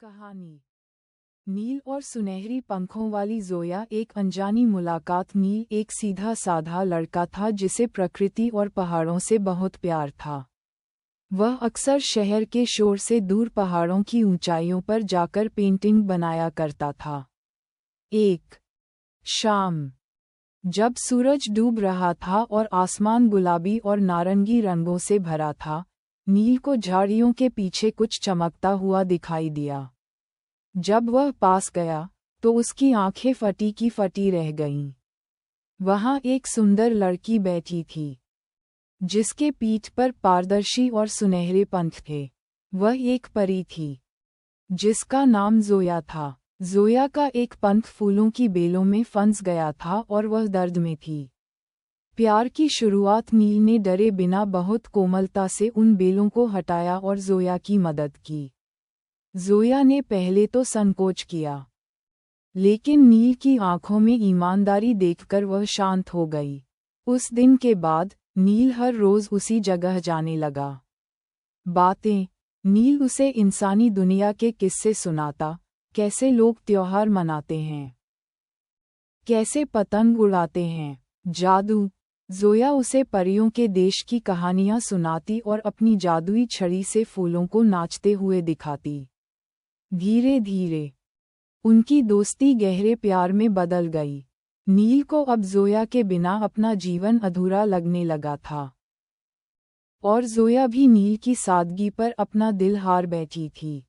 कहानी। नील और सुनहरी पंखों वाली जोया। एक अनजानी मुलाकात। नील एक सीधा साधा लड़का था जिसे प्रकृति और पहाड़ों से बहुत प्यार था। वह अक्सर शहर के शोर से दूर पहाड़ों की ऊंचाइयों पर जाकर पेंटिंग बनाया करता था। एक शाम, जब सूरज डूब रहा था और आसमान गुलाबी और नारंगी रंगों से भरा था, नील को झाड़ियों के पीछे कुछ चमकता हुआ दिखाई दिया। जब वह पास गया तो उसकी आंखें फटी की फटी रह गईं। वहां एक सुंदर लड़की बैठी थी, जिसके पीठ पर पारदर्शी और सुनहरे पंख थे। वह एक परी थी, जिसका नाम जोया था। जोया का एक पंख फूलों की बेलों में फंस गया था और वह दर्द में थी। प्यार की शुरुआत। नील ने डरे बिना बहुत कोमलता से उन बेलों को हटाया और जोया की मदद की। जोया ने पहले तो संकोच किया, लेकिन नील की आंखों में ईमानदारी देखकर वह शांत हो गई। उस दिन के बाद नील हर रोज उसी जगह जाने लगा। बातें। नील उसे इंसानी दुनिया के किस्से सुनाता, कैसे लोग त्योहार मनाते हैं, कैसे पतंग उड़ाते हैं, जादू। जोया उसे परियों के देश की कहानियां सुनाती और अपनी जादुई छड़ी से फूलों को नाचते हुए दिखाती। धीरे धीरे उनकी दोस्ती गहरे प्यार में बदल गई। नील को अब जोया के बिना अपना जीवन अधूरा लगने लगा था, और जोया भी नील की सादगी पर अपना दिल हार बैठी थी।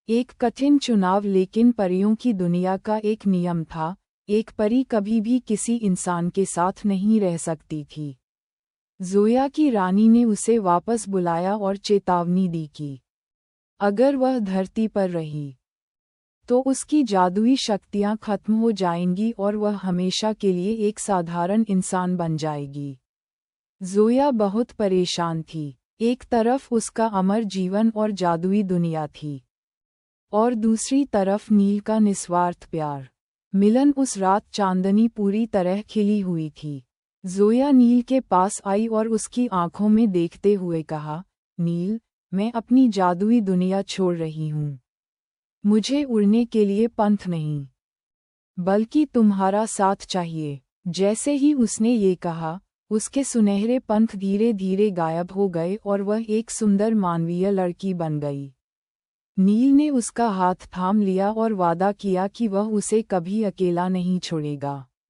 एक कठिन चुनाव। लेकिन परियों की दुनिया का एक नियम था, एक परी कभी भी किसी इंसान के साथ नहीं रह सकती थी। जोया की रानी ने उसे वापस बुलाया और चेतावनी दी कि अगर वह धरती पर रही तो उसकी जादुई शक्तियां खत्म हो जाएंगी और वह हमेशा के लिए एक साधारण इंसान बन जाएगी। जोया बहुत परेशान थी। एक तरफ उसका अमर जीवन और जादुई दुनिया थी, और दूसरी तरफ नील का निस्वार्थ प्यार। मिलन उस रात चांदनी पूरी तरह खिली हुई थी। जोया नील के पास आई और उसकी आंखों में देखते हुए कहा, नील, मैं अपनी जादुई दुनिया छोड़ रही हूँ। मुझे उड़ने के लिए पंख नहीं, बल्कि तुम्हारा साथ चाहिए। जैसे ही उसने ये कहा, उसके सुनहरे पंख धीरे धीरे गायब हो गए और वह एक सुंदर मानवीय लड़की बन गई। नील ने उसका हाथ थाम लिया और वादा किया कि वह उसे कभी अकेला नहीं छोड़ेगा।